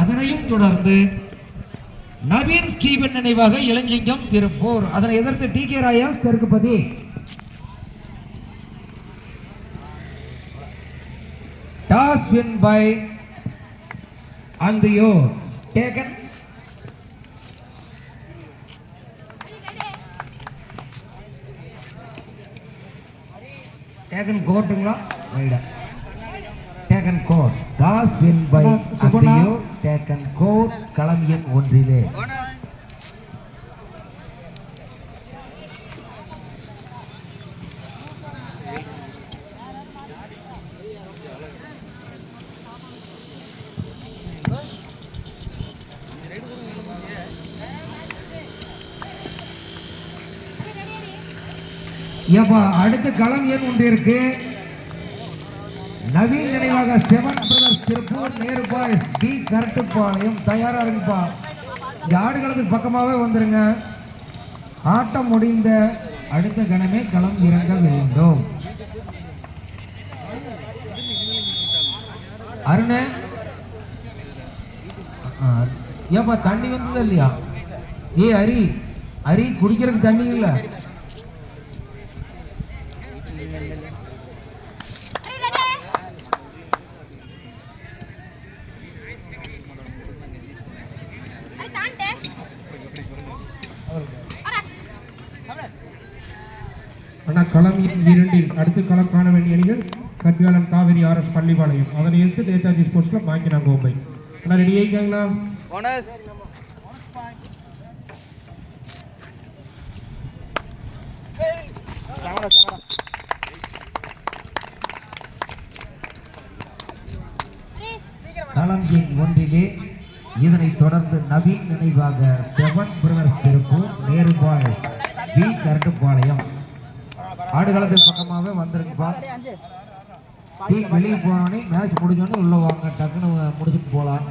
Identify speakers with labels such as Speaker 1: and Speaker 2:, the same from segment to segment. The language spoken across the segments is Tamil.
Speaker 1: அதனையும் தொடர்ந்து நவீன் ஸ்டீபன் நினைவாக இளஞ்சிங்கம் திருப்பூர். அதனை எதிர்த்து டி கே ராயா Therkupathi. Toss win by Anthiyur Deccan. Deccan கோட்டுங்களா? டேக்கன் கோட். Toss win by Anthiyur Deccan கோட். களம் எண் 1. அடுத்த களம் எண் 1 இருக்கு. நவீன் நினைவாக 7 brothers Tiruppur. Nehru boys T Karattupalayam. தயாரா இருக்குப்பா. இந்த ஆடுகளத்துக்கு பக்கமாவே வந்துருங்க. ஆட்டம் முடிந்த அடுத்த கணமே களம் இறங்க வேண்டும். அருண ஏப்பா தண்ணி வந்தது இல்லையா? ஹரி ஹரி குடிக்கிறதுக்கு தண்ணி இல்ல.
Speaker 2: களம் 2 அடுத்து களம் காண வேண்டிய அணிகள் கட்காலன் காவிரி RS பள்ளிப்பாளையம். அதனை எடுத்து நேதாஜி ஸ்போர்ட்ஸ் கிளப் மாக்கினா கோம்பை. ஆனால் ரெடி ஆகிக்காங்களா?
Speaker 1: களம் எண் 1 இதனைத் தொடர்ந்து நவீன் நினைவாக 7 brothers Tiruppur. Nehru boys T Karattupalayam. ஆடுகளத்துக்கு பக்கமாவே வந்திருக்குப்பா. வெளியே போனோடனே மேட்ச் முடிஞ்சோடனே உள்ள வாங்க, டக்குன்னு முடிச்சுட்டு போகலாம்.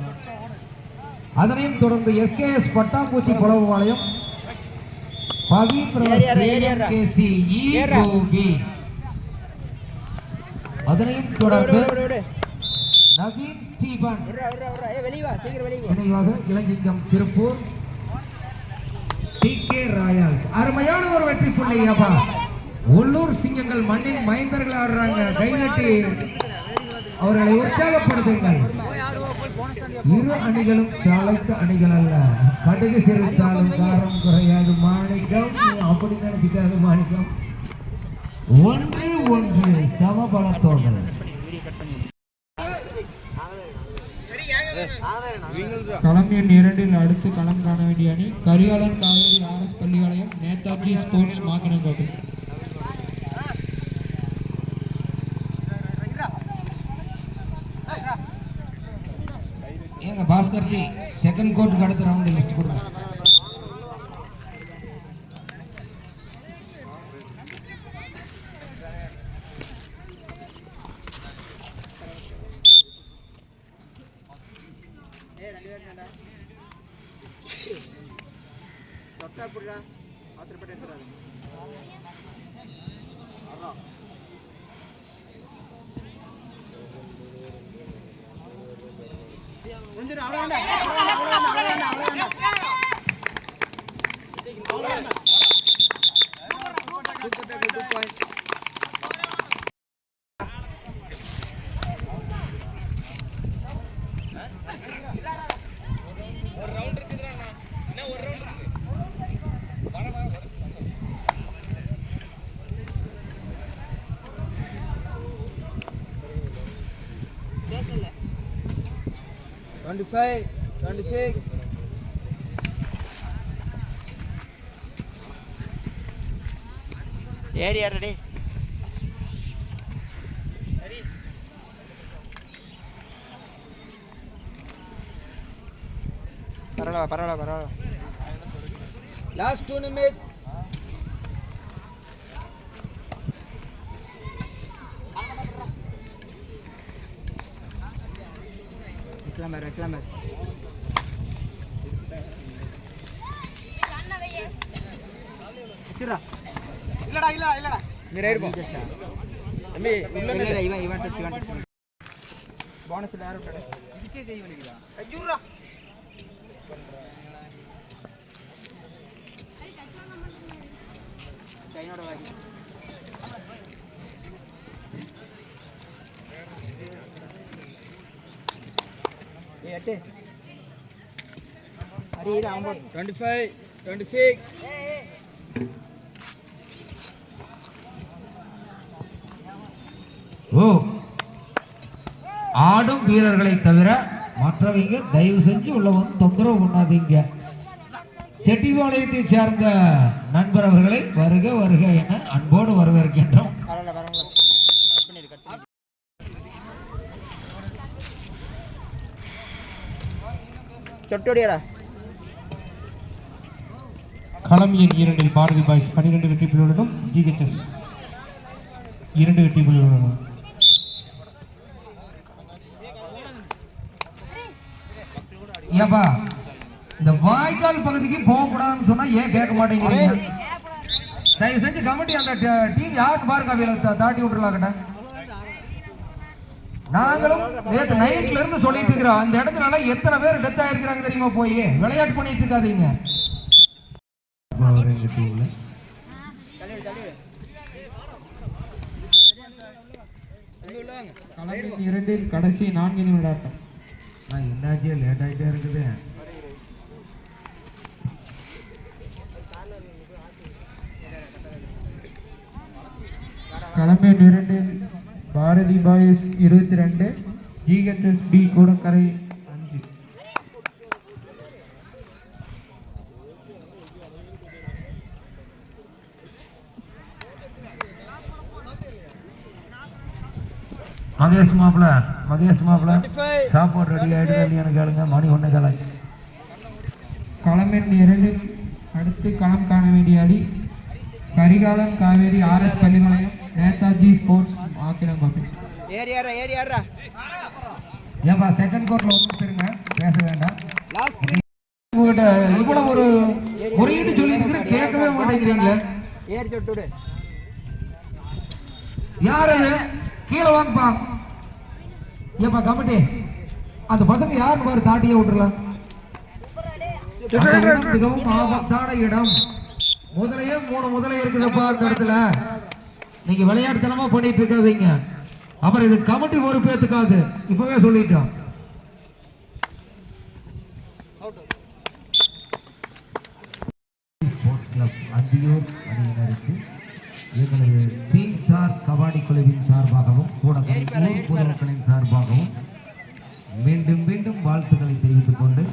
Speaker 1: அதனையும் தொடர்ந்து SKS பட்டாம்பூச்சி புலவுபாளையம் பவி KC ஈகோகி. அதனையும் தொடர்ந்து நவீன் ஸ்டீபன் நினைவாக Ilanjingam Tiruppur. T K Royal. அருமையான ஒரு வெற்றி புள்ளியாப்பா. உள்ளூர் சிங்கங்கள் மண்ணின் மைந்தர்கள் ஆடுறாங்க. கைநட்டி அவர்களை உற்சாகப்படுத்துங்கள். இரு அணிகளும் சாலைத்த அணிகள் அல்ல. கடுகு சிரித்தாலும் காரம் குறையாது மாணிக்கம். அப்படி நினைச்சுக்காது மாணிக்கம். 1-1 சமபலத்தோடு.
Speaker 2: களம் எண் 2 அடுத்து களம் காண வேண்டிய அணி கரிகாலன் காவிரி RS பள்ளிப்பாளையம் நேதாஜி ஸ்போர்ட்ஸ் மாக்கினங்கோட்டை.
Speaker 1: ஏங்க பாஸ்கர்ஜி செகண்ட் கோர்ட்டுக்கு அடுத்த ரவுண்ட் லிஸ்ட் கொடுங்க.
Speaker 3: Five, 26. Area ready. Parala. Last 2 minutes. Reclamer. இல்லடா நீ ரைட் போ தம்பி இல்ல இவன் டச் போனஸ் யார் விட்டடா ஐயோடா சைனோட வாங்கி ஏட்டு அரி இது அவங்க 25 26
Speaker 1: ஓ ஆடும் வீரர்களை தவிர மற்றவங்க தயவு செஞ்சு உள்ள வந்து தொந்தரவு பண்ணாதீங்க. செட்டிபாளையத்தை சேர்ந்த நண்பர் அவர்களை வருக வருக என அன்போடு வரவேற்கின்றோம்.
Speaker 3: பரவாயில்ல பரவாயில்ல கட் பண்ணிடு கட் பண்ணி தொட்டோடியாடா
Speaker 2: களம் எண் 2 பாரதி பாய்ஸ் 12 வெற்றி புள்ளிகளுடன் ஜிஹெச்எஸ் 2 வெற்றி புள்ளிகளுடன்.
Speaker 1: ஏப்பா இந்த வாய்க்கால் பகுதிக்கு போகக்கூடாதுன்னு சொன்னா ஏன் கேட்க மாட்டேங்கிறீங்க? தயவு செஞ்சு கமிட்டி அந்த டீம் யாருக்கு பாருங்க அவையில தாட்டி விட்டுலாக்கட்ட. நாங்களும் நேற்று நைட்ல இருந்து சொல்லிட்டு இருக்கிறோம் அந்த இடத்துல எத்தனை பேர் டெத் ஆயிருக்கிறாங்க தெரியுமா? போய் விளையாட்டு பண்ணிட்டு இருக்காதீங்க.
Speaker 2: களம் எண் 2 கடைசி 4 நிமிட ஆட்டம்.
Speaker 1: என்னாச்சு லேட் ஆகிட்டே இருக்குது.
Speaker 2: களம் எண் 2 Bharathi boys 22 GHS B Koodakarai 5.
Speaker 1: Mahesh மாப்பிள்ள சாப்பாடு ரெடி ஆயிடுது எனக்கு கேளுங்க. மணி 1 காலாச்சு.
Speaker 2: களம் எண் 2 அடுத்து களம் காண வேண்டிய அடி கரிகாலன் காவேரி ஆர்எஸ் பள்ளிபாளையம் நேதாஜி ஸ்போர்ட்ஸ் ஆக்கிரமிப்பு.
Speaker 3: ஏரியாரா
Speaker 1: ஏப்பா செகண்ட் கோர்ட்ல வந்துருங்க, பேச வேண்டாம். இவ்வளவு ஒரு குறியீடு சொல்லி கேட்கவே மாட்டேங்கிறீங்களே.
Speaker 3: ஏறி தொட்டுடு
Speaker 1: யாரு கீழே வாங்கப்பா. ஏப்பா கமிட்டி அந்த பசங்க யாருன்னு பாரு தாட்டியே விட்டுறலாம். மிகவும் ஆபத்தான இடம். முதலையே 3 முதலை இருக்குதுப்பா அந்த இடத்துல. நீங்க விளையாட்டுத்தனமா பண்ணிட்டு இருக்காதீங்க. அப்புறம் இது கமிட்டி பொறுப்பேத்துக்காது. இப்பவே சொல்லிட்டோம். அந்தியூர் அணியினருக்கு எங்களது டீம் சார் கபாடி குழுவின் சார்பாகவும் பொதுமக்களின் சார்பாகவும் மீண்டும் மீண்டும் வாழ்த்துக்களை தெரிவித்துக் கொண்டு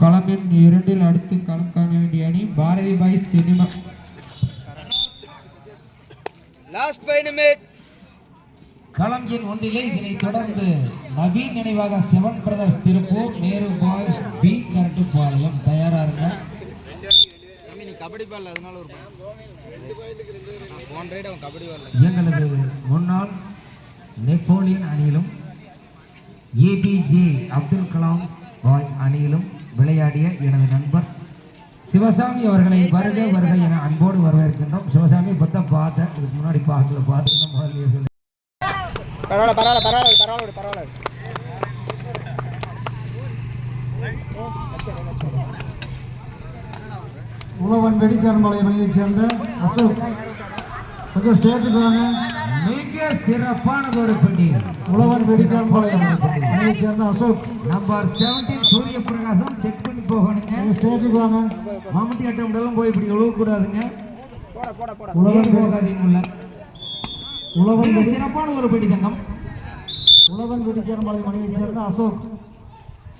Speaker 2: களம் எண் 2 அடுத்து களம் காண வேண்டிய அணி Bharathi boys cinema.
Speaker 3: Last 5 minute.
Speaker 1: களம் எண் 1 இதனைத் தொடர்ந்து நவீன் நினைவாக 7 brothers Tiruppur Nehru boys B Karattupalayam. தயாரா இருங்க.
Speaker 3: நீ கபடி பால்ல அதனால ஒரு போன் ரைட் அவன் கபடி பால்ல.
Speaker 1: எங்களது முன்னாள் நெப்போலியன் அணியிலும் ஏபிஜே அப்துல் கலாம் பாய் அணியிலும் விளையாடிய எனது நண்பர் சிவசாமி அவர்களை வருக வருக என அன்போடு வரவேற்கின்றோம். சிவசாமி பத்த பார்த்த இதுக்கு முன்னாடி பார்க்கல பார்த்து
Speaker 3: பரவாயில்ல.
Speaker 4: உழவன் வெடிக்காரம்பாளையம் அணியைச் சேர்ந்த அசோக் கொஞ்சம் ஸ்டேஜுக்கு வாங்க.
Speaker 1: மிக சிறப்பானது ஒரு பண்டி.
Speaker 4: உழவன் வெடிக்காரம்பாளையம் அணியைச் சேர்ந்த அசோக்
Speaker 1: நம்பர் 17 சூரிய பிரகாசம் செக் பண்ணி போகணுங்க.
Speaker 4: ஸ்டேஜுக்கு வாங்க.
Speaker 1: மாமட்டி அட்டம் போய் இப்படி உழவக்கூடாதுங்க.
Speaker 3: போட
Speaker 4: உழவன்
Speaker 1: போகாதீங்க உள்ள.
Speaker 4: உழவன்
Speaker 1: மிக சிறப்பான ஒரு படி தங்கம்.
Speaker 4: உழவன் வெடிக்காரம்பாளையம் அணியைச் சேர்ந்த அசோக்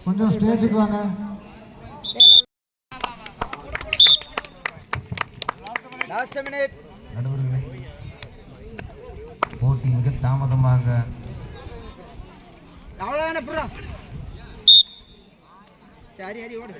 Speaker 4: கொஞ்சம் ஸ்டேஜுக்கு வாங்க.
Speaker 3: Last minute.
Speaker 1: நடுவர்களே போட்டி மிக தாமதமாக
Speaker 3: அவ்வளோதானே புறா சரி ஓடு.